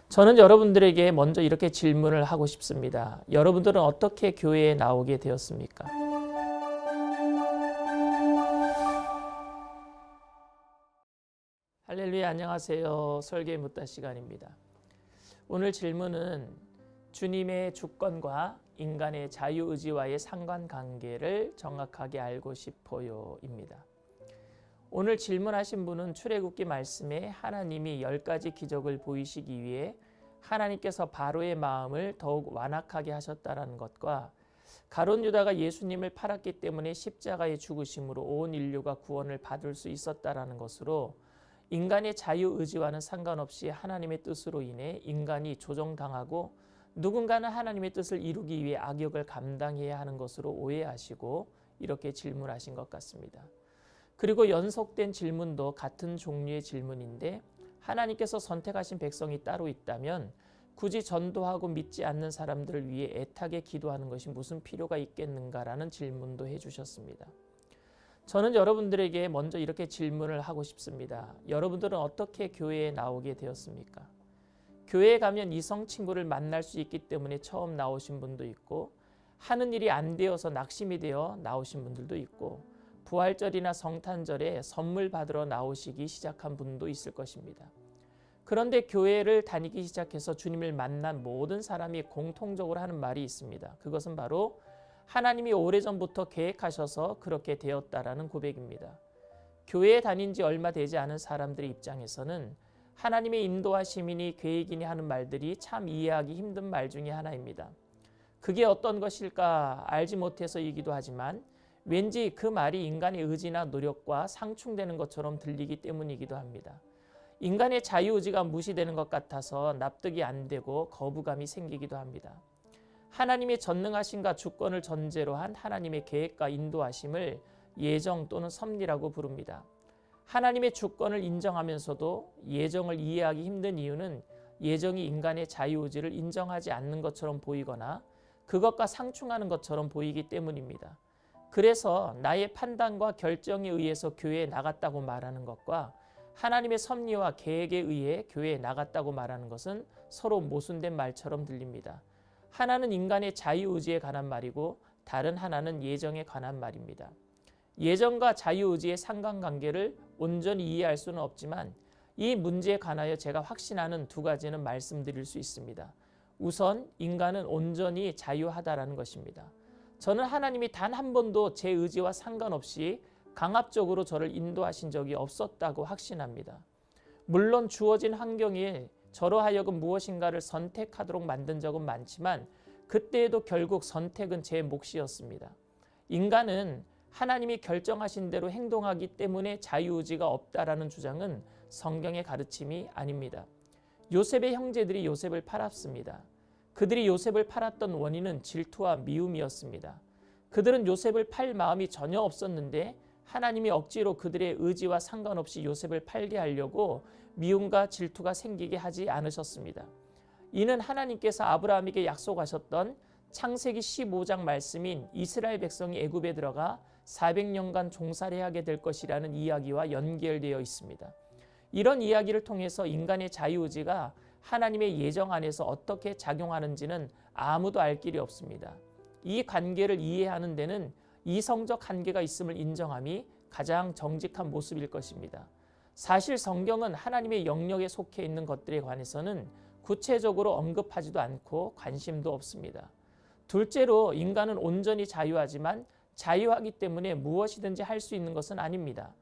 저는 여러분들에게 먼저 이렇게 질문을 하고 싶습니다. 여러분들은 어떻게 교회에 나오게 되었습니까? 할렐루야, 안녕하세요. 설계 묻다 시간입니다. 오늘 질문은 주님의 주권과 인간의 자유의지와의 상관관계를 정확하게 알고 싶어요입니다. 오늘 질문하신 분은 출애굽기 말씀에 하나님이 10가지 기적을 보이시기 위해 하나님께서 바로의 마음을 더욱 완악하게 하셨다는 것과 가룟 유다가 예수님을 팔았기 때문에 십자가의 죽으심으로 온 인류가 구원을 받을 수 있었다는 것으로 인간의 자유의지와는 상관없이 하나님의 뜻으로 인해 인간이 조정당하고 누군가는 하나님의 뜻을 이루기 위해 악역을 감당해야 하는 것으로 오해하시고 이렇게 질문하신 것 같습니다. 그리고 연속된 질문도 같은 종류의 질문인데 하나님께서 선택하신 백성이 따로 있다면 굳이 전도하고 믿지 않는 사람들을 위해 애타게 기도하는 것이 무슨 필요가 있겠는가라는 질문도 해주셨습니다. 저는 여러분들에게 먼저 이렇게 질문을 하고 싶습니다. 여러분들은 어떻게 교회에 나오게 되었습니까? 교회에 가면 이성 친구를 만날 수 있기 때문에 처음 나오신 분도 있고 하는 일이 안 되어서 낙심이 되어 나오신 분들도 있고 부활절이나 성탄절에 선물 받으러 나오시기 시작한 분도 있을 것입니다. 그런데 교회를 다니기 시작해서 주님을 만난 모든 사람이 공통적으로 하는 말이 있습니다. 그것은 바로 하나님이 오래전부터 계획하셔서 그렇게 되었다라는 고백입니다. 교회에 다닌 지 얼마 되지 않은 사람들의 입장에서는 하나님의 인도하심이니 계획이니 하는 말들이 참 이해하기 힘든 말 중에 하나입니다. 그게 어떤 것일까 알지 못해서이기도 하지만 왠지 그 말이 인간의 의지나 노력과 상충되는 것처럼 들리기 때문이기도 합니다. 인간의 자유의지가 무시되는 것 같아서 납득이 안 되고 거부감이 생기기도 합니다. 하나님의 전능하심과 주권을 전제로 한 하나님의 계획과 인도하심을 예정 또는 섭리라고 부릅니다. 하나님의 주권을 인정하면서도 예정을 이해하기 힘든 이유는 예정이 인간의 자유의지를 인정하지 않는 것처럼 보이거나 그것과 상충하는 것처럼 보이기 때문입니다. 그래서 나의 판단과 결정에 의해서 교회에 나갔다고 말하는 것과 하나님의 섭리와 계획에 의해 교회에 나갔다고 말하는 것은 서로 모순된 말처럼 들립니다. 하나는 인간의 자유의지에 관한 말이고 다른 하나는 예정에 관한 말입니다. 예정과 자유의지의 상관관계를 온전히 이해할 수는 없지만 이 문제에 관하여 제가 확신하는 두 가지는 말씀드릴 수 있습니다. 우선 인간은 온전히 자유하다라는 것입니다. 저는 하나님이 단 한 번도 제 의지와 상관없이 강압적으로 저를 인도하신 적이 없었다고 확신합니다. 물론 주어진 환경에 저로 하여금 무엇인가를 선택하도록 만든 적은 많지만 그때에도 결국 선택은 제 몫이었습니다. 인간은 하나님이 결정하신 대로 행동하기 때문에 자유의지가 없다라는 주장은 성경의 가르침이 아닙니다. 요셉의 형제들이 요셉을 팔았습니다. 그들이 요셉을 팔았던 원인은 질투와 미움이었습니다. 그들은 요셉을 팔 마음이 전혀 없었는데 하나님이 억지로 그들의 의지와 상관없이 요셉을 팔게 하려고 미움과 질투가 생기게 하지 않으셨습니다. 이는 하나님께서 아브라함에게 약속하셨던 창세기 15장 말씀인 이스라엘 백성이 애굽에 들어가 400년간 종살이 하게 될 것이라는 이야기와 연결되어 있습니다. 이런 이야기를 통해서 인간의 자유의지가 하나님의 예정 안에서 어떻게 작용하는지는 아무도 알 길이 없습니다. 이 관계를 이해하는 데는 이성적 한계가 있음을 인정함이 가장 정직한 모습일 것입니다. 사실 성경은 하나님의 영역에 속해 있는 것들에 관해서는 구체적으로 언급하지도 않고 관심도 없습니다. 둘째로 인간은 온전히 자유하지만 자유하기 때문에 무엇이든지 할 수 있는 것은 아닙니다.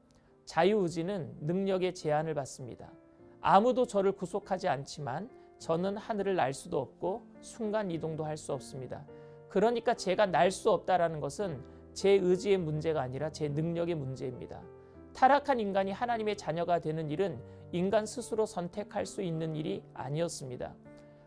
자유의지는 능력의 제한을 받습니다. 아무도 저를 구속하지 않지만 저는 하늘을 날 수도 없고 순간이동도 할 수 없습니다. 그러니까 제가 날 수 없다는 것은 제 의지의 문제가 아니라 제 능력의 문제입니다. 타락한 인간이 하나님의 자녀가 되는 일은 인간 스스로 선택할 수 있는 일이 아니었습니다.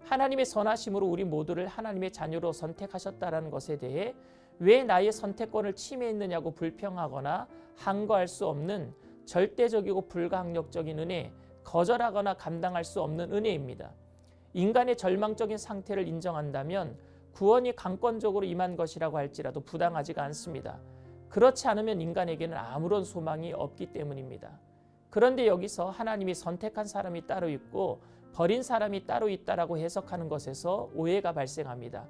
하나님의 선하심으로 우리 모두를 하나님의 자녀로 선택하셨다는 것에 대해 왜 나의 선택권을 침해했느냐고 불평하거나 항거할 수 없는 절대적이고 불가항력적인 은혜, 거절하거나 감당할 수 없는 은혜입니다. 인간의 절망적인 상태를 인정한다면 구원이 강권적으로 임한 것이라고 할지라도 부당하지가 않습니다. 그렇지 않으면 인간에게는 아무런 소망이 없기 때문입니다. 그런데 여기서 하나님이 선택한 사람이 따로 있고 버린 사람이 따로 있다라고 해석하는 것에서 오해가 발생합니다.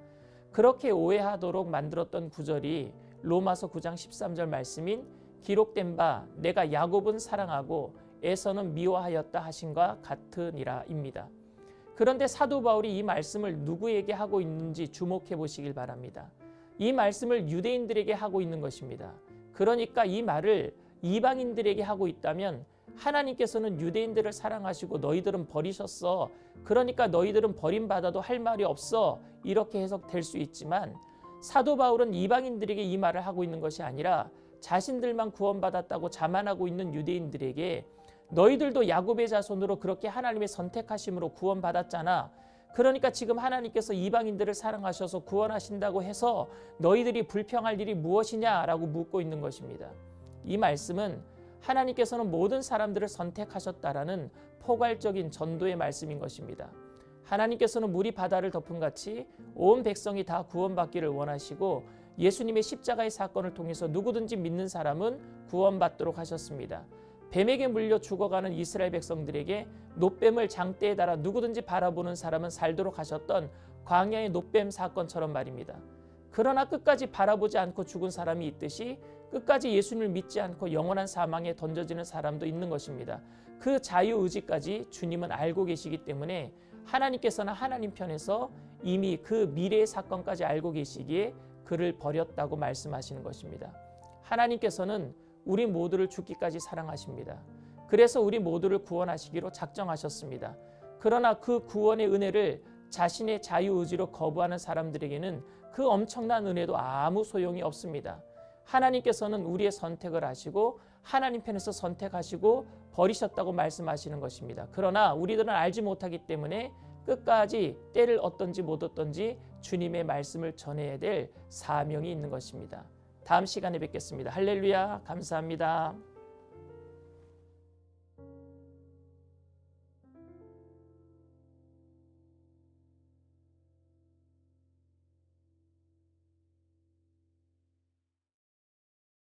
그렇게 오해하도록 만들었던 구절이 로마서 9장 13절 말씀인 기록된 바 내가 야곱은 사랑하고 에서는 미워하였다 하신과 같으니라입니다. 그런데 사도 바울이 이 말씀을 누구에게 하고 있는지 주목해 보시길 바랍니다. 이 말씀을 유대인들에게 하고 있는 것입니다. 그러니까 이 말을 이방인들에게 하고 있다면 하나님께서는 유대인들을 사랑하시고 너희들은 버리셨어. 그러니까 너희들은 버림받아도 할 말이 없어. 이렇게 해석될 수 있지만 사도 바울은 이방인들에게 이 말을 하고 있는 것이 아니라 자신들만 구원받았다고 자만하고 있는 유대인들에게 너희들도 야곱의 자손으로 그렇게 하나님의 선택하심으로 구원받았잖아. 그러니까 지금 하나님께서 이방인들을 사랑하셔서 구원하신다고 해서 너희들이 불평할 일이 무엇이냐라고 묻고 있는 것입니다. 이 말씀은 하나님께서는 모든 사람들을 선택하셨다라는 포괄적인 전도의 말씀인 것입니다. 하나님께서는 물이 바다를 덮은 같이 온 백성이 다 구원받기를 원하시고 예수님의 십자가의 사건을 통해서 누구든지 믿는 사람은 구원받도록 하셨습니다. 뱀에게 물려 죽어가는 이스라엘 백성들에게 놋뱀을 장대에 달아 누구든지 바라보는 사람은 살도록 하셨던 광야의 놋뱀 사건처럼 말입니다. 그러나 끝까지 바라보지 않고 죽은 사람이 있듯이 끝까지 예수님을 믿지 않고 영원한 사망에 던져지는 사람도 있는 것입니다. 그 자유의지까지 주님은 알고 계시기 때문에 하나님께서는 하나님 편에서 이미 그 미래의 사건까지 알고 계시기에 그를 버렸다고 말씀하시는 것입니다. 하나님께서는 우리 모두를 죽기까지 사랑하십니다. 그래서 우리 모두를 구원하시기로 작정하셨습니다. 그러나 그 구원의 은혜를 자신의 자유의지로 거부하는 사람들에게는 그 엄청난 은혜도 아무 소용이 없습니다. 하나님께서는 우리의 선택을 하시고 하나님 편에서 선택하시고 버리셨다고 말씀하시는 것입니다. 그러나 우리들은 알지 못하기 때문에 끝까지 때를 얻든지 못 얻든지 주님의 말씀을 전해야 될 사명이 있는 것입니다. 다음 시간에 뵙겠습니다. 할렐루야, 감사합니다.